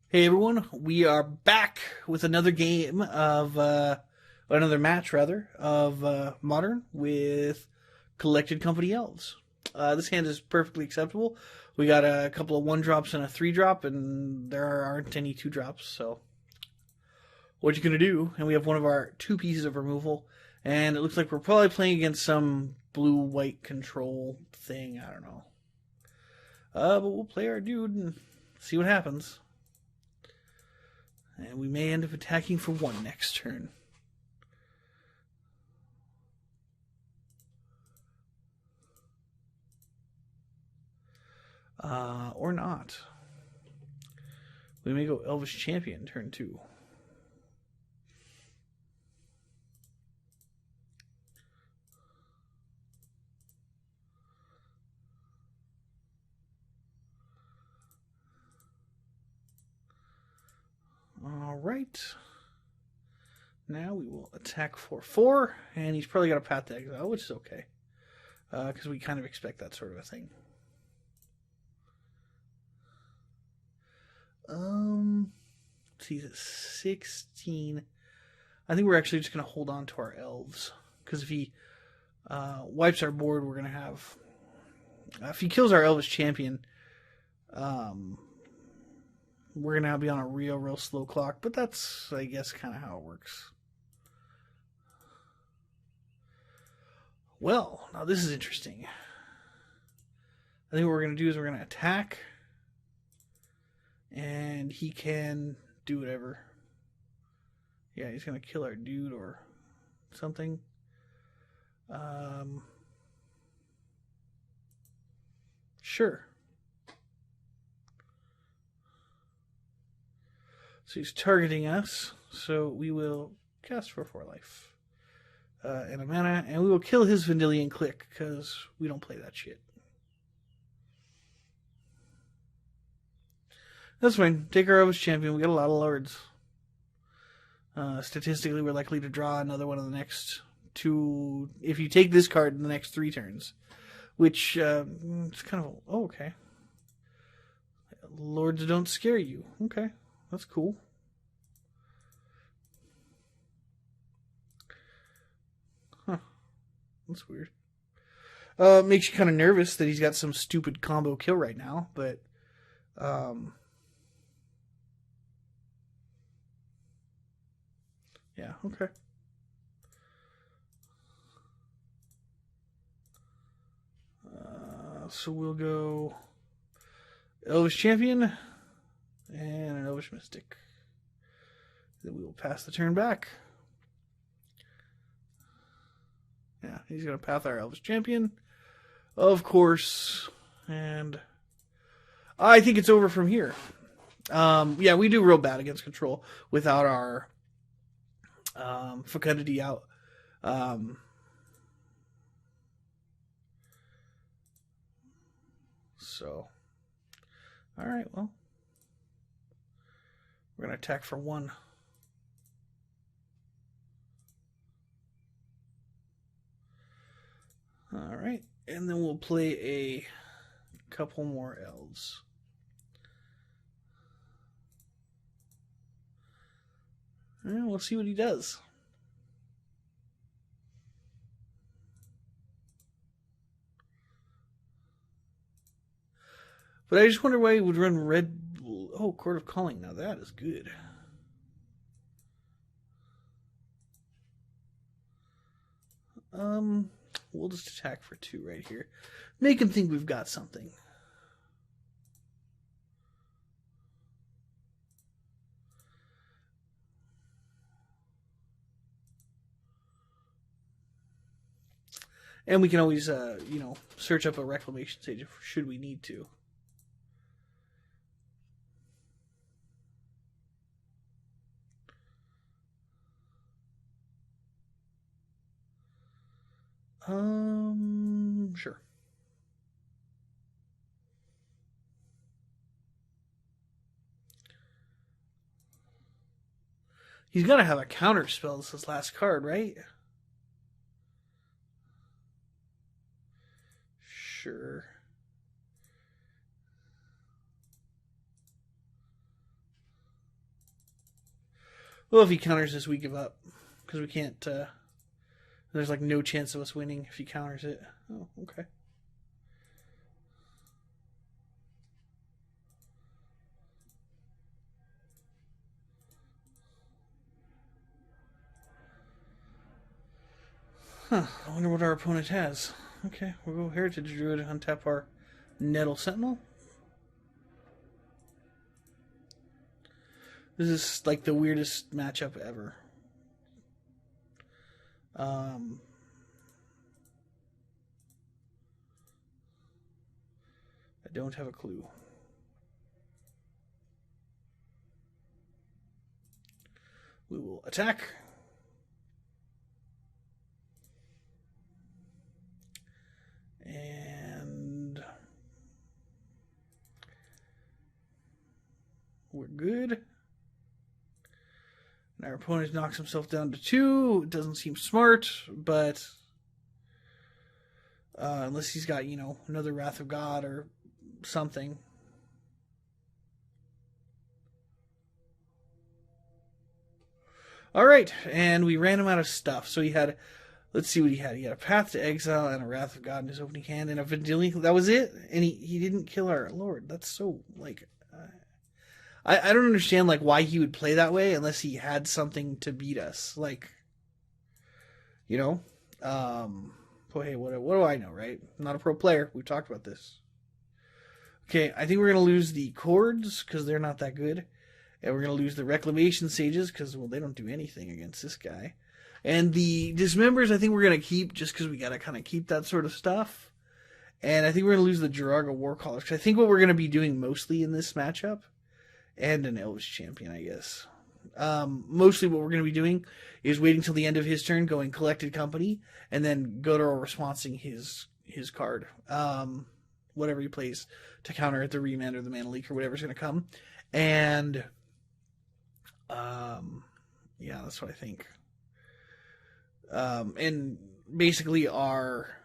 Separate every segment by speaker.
Speaker 1: Hey everyone, we are back with another game of another match rather of Modern with Collected Company Elves. This hand is perfectly acceptable. We got a couple of 1-drops and a 3-drop, and there aren't any 2-drops. So what you gonna do? And we have one of our 2 pieces of removal, and it looks like we're probably playing against some blue-white control thing. I don't know, but we'll play our dude and see what happens. And we may end up attacking for 1 next turn. Or not. We may go Elvish Champion turn 2. Alright. Now we will attack for 4, and he's probably got a Path to Exile, which is okay. Because we kind of expect that sort of a thing. See, 16. I think we're actually just going to hold on to our Elves. Because if he wipes our board, we're going to have... if he kills our Elvish Champion, we're going to be on a real slow clock. But that's, I guess, kind of how it works. Well, now this is interesting. I think what we're going to do is we're going to attack. And he can do whatever. Yeah, he's going to kill our dude or something. Sure. So he's targeting us. So we will cast for 4 life. And a mana. And we will kill his Vendilion Click because we don't play that shit. That's fine. Take our Elvish Champion. We got a lot of lords. Statistically, we're likely to draw another one of the next 2. If you take this card in the next 3 turns, which it's kind of okay. Lords don't scare you. Okay, that's cool. Huh? That's weird. Makes you kind of nervous that he's got some stupid combo kill right now, but yeah, okay. So we'll go Elvish Champion and an Elvish Mystic. Then we will pass the turn back. Yeah, he's going to path our Elvish Champion, of course. And I think it's over from here. Yeah, we do real bad against control without our Fecundity out. So, all right, well, we're going to attack for 1. All right, and then we'll play a couple more Elves. And we'll see what he does. But I just wonder why he would run red. Oh, Court of Calling. Now that is good. We'll just attack for 2 right here. Make him think we've got something. And we can always, search up a reclamation stage should we need to. Sure. He's got to have a counter spell. This is his last card, right? Sure. Well, if he counters this, we give up. Because we can't... there's like no chance of us winning if he counters it. Oh, okay. Huh, I wonder what our opponent has. Okay, we'll go Heritage Druid, untap our Nettle Sentinel. This is like the weirdest matchup ever. I don't have a clue. We will attack. And we're good. And our opponent knocks himself down to 2. It doesn't seem smart, but unless he's got, you know, another Wrath of God or something. All right, and we ran him out of stuff. So he had, let's see what he had. He had a Path to Exile and a Wrath of God in his opening hand and a Vendilion. That was it? And he didn't kill our Lord. That's so, like... I don't understand, like, why he would play that way unless he had something to beat us. Like, you know? Well, hey, what do I know, right? I'm not a pro player. We've talked about this. Okay, I think we're going to lose the Chords because they're not that good. And we're going to lose the Reclamation Sages because, well, they don't do anything against this guy. And the Dismembers, I think we're going to keep just because we got to kind of keep that sort of stuff. And I think we're going to lose the Jiraga Warcallers because I think what we're going to be doing mostly in this matchup, and an Elves champion, I guess. Mostly what we're going to be doing is waiting till the end of his turn, going Collected Company, and then go to responsing his card. Whatever he plays to counter at the Remand or the Mana Leak or whatever's going to come. And, yeah, that's what I think. And basically our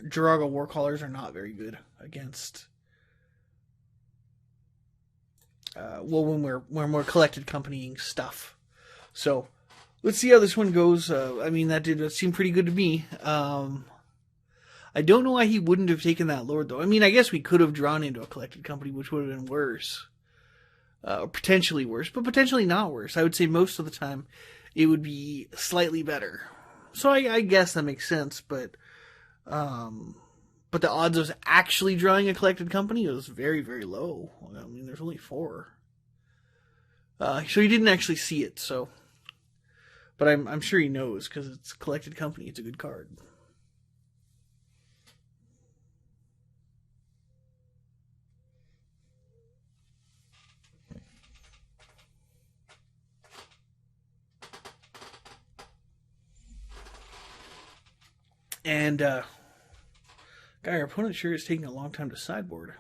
Speaker 1: Jiraga Warcallers are not very good against... well, when we're Collected Companying stuff. So let's see how this one goes. I mean, that seem pretty good to me. I don't know why he wouldn't have taken that Lord, though. I mean, I guess we could have drawn into a Collected Company, which would have been worse. Potentially worse, but potentially not worse. I would say most of the time it would be slightly better. So I guess that makes sense, but the odds of actually drawing a Collected Company was very, very low. I mean, there's only 4. So he didn't actually see it, so... But I'm sure he knows, because it's Collected Company. It's a good card. And, guy, our opponent sure is taking a long time to sideboard.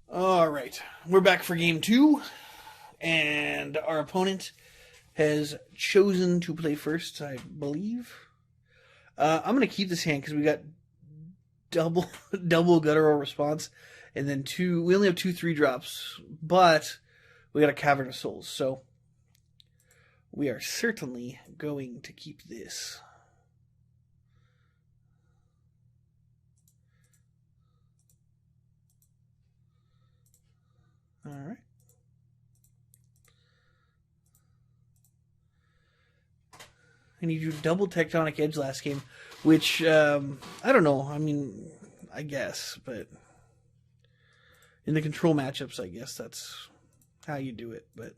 Speaker 1: All right, we're back for game 2, and our opponent has chosen to play first, I believe. I'm going to keep this hand because we got double guttural response, and then we only have 2 3-drops, but we got a Cavern of Souls, so we are certainly going to keep this. All right. and he drew double Tectonic Edge last game, which, I don't know. I mean, I guess, but in the control matchups, I guess that's how you do it, but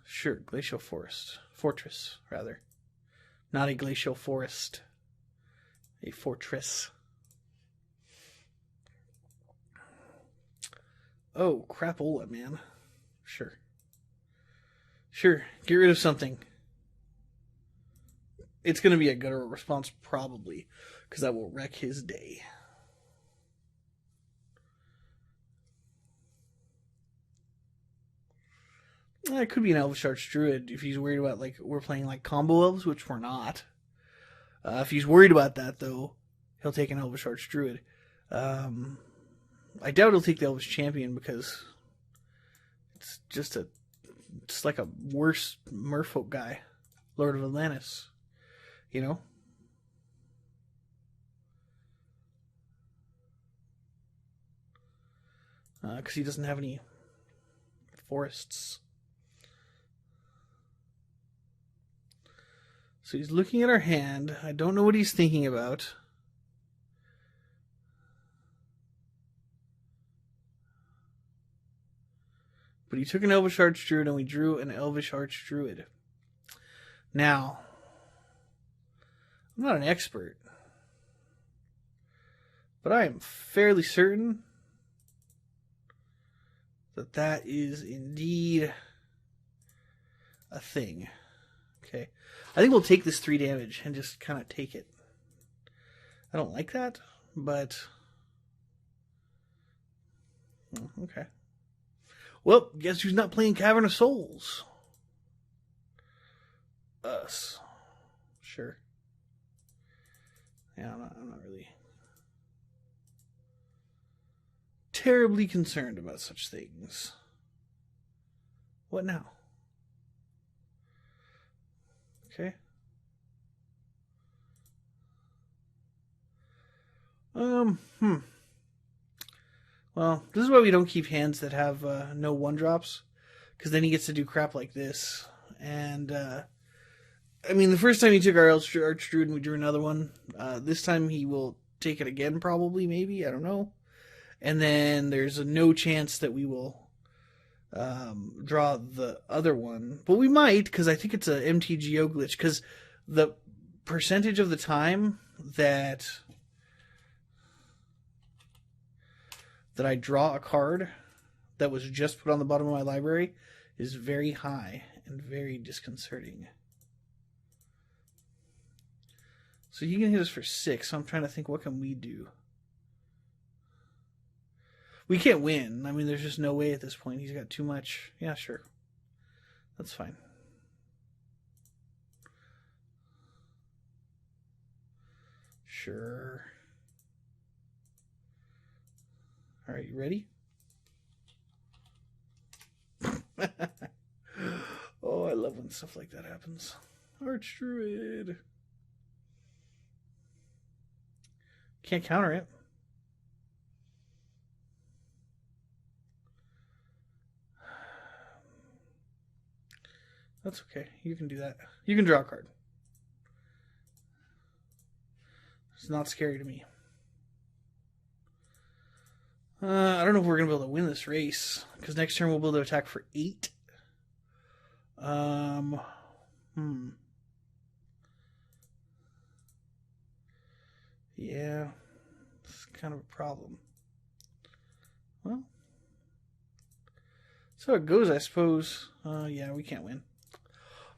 Speaker 1: sure, Glacial Fortress, rather. Not a glacial forest. A fortress. Oh, crapola, man. Sure. Sure, get rid of something. It's going to be a guttural response, probably, because that will wreck his day. It could be an Elvish Archdruid if he's worried about, like, we're playing, like, combo elves, which we're not. If he's worried about that, though, he'll take an Elvish Archdruid. I doubt he'll take the Elvish Champion because it's just like a worse merfolk guy. Lord of Atlantis. You know? Because he doesn't have any forests. So he's looking at our hand. I don't know what he's thinking about. But he took an Elvish Archdruid and we drew an Elvish Archdruid. Now, I'm not an expert, but I am fairly certain that that is indeed a thing. Okay. I think we'll take this 3 damage and just kind of take it. I don't like that, but okay. Well, guess who's not playing Cavern of Souls? Us. Sure. Yeah, I'm not really terribly concerned about such things. What now? Okay. Well, this is why we don't keep hands that have no 1-drops, because then he gets to do crap like this. And I mean, the first time he took our Archdruid and we drew another one. This time he will take it again, probably, maybe, I don't know. And then there's no chance that we will draw the other one. But we might, because I think it's a MTGO glitch, because the percentage of the time that I draw a card that was just put on the bottom of my library is very high and very disconcerting. So you can hit us for 6, so I'm trying to think, what can we do? We can't win. I mean, there's just no way at this point. He's got too much. Yeah, sure. That's fine. Sure. All right, you ready? Oh, I love when stuff like that happens. Archdruid. Can't counter it. That's okay. You can do that. You can draw a card. It's not scary to me. I don't know if we're going to be able to win this race, because next turn we'll be able to attack for 8. Yeah, it's kind of a problem. Well, so it goes, I suppose. Yeah, we can't win.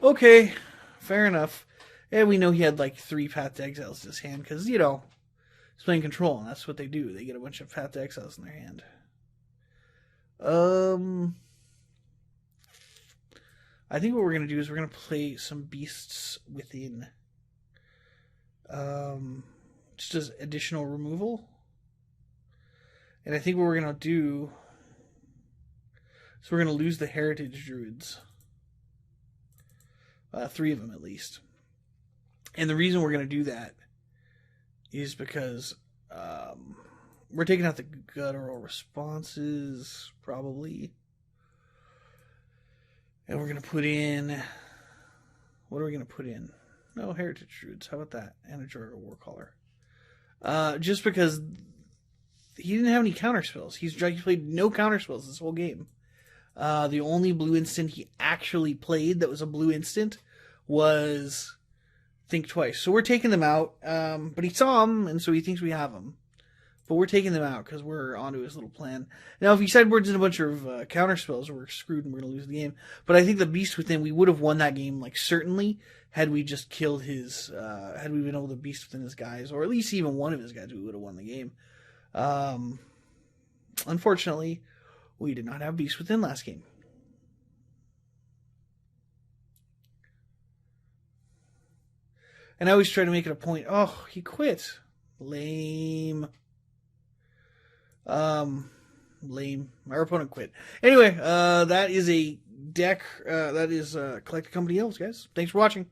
Speaker 1: Okay, fair enough. And we know he had like 3 Path to Exiles in his hand, because, you know, he's playing control, and that's what they do. They get a bunch of Path to Exiles in their hand. I think what we're going to do is we're going to play some Beasts Within. Just as additional removal. And I think what we're going to do is we're going to lose the Heritage Druids. 3 of them at least. And the reason we're going to do that is because we're taking out the guttural responses, probably. And we're going to put in... What are we going to put in? No, Heritage Druids. How about that? And a Jorgo Warcaller. Just because he didn't have any counterspells. He played no counterspells this whole game. The only blue instant he actually played that was a blue instant was Think Twice. So we're taking them out. But he saw them, and so he thinks we have them. But we're taking them out because we're onto his little plan. Now, if he sideboards in a bunch of counterspells, we're screwed and we're going to lose the game. But I think the Beast Within, we would have won that game, like, certainly, had we just killed his, had we been able to Beast Within his guys, or at least even one of his guys, we would have won the game. Unfortunately, we did not have Beast Within last game. And I always try to make it a point, oh, he quit. Lame. Lame. Our opponent quit. Anyway, that is a deck, that is Collected Company Elves, guys. Thanks for watching.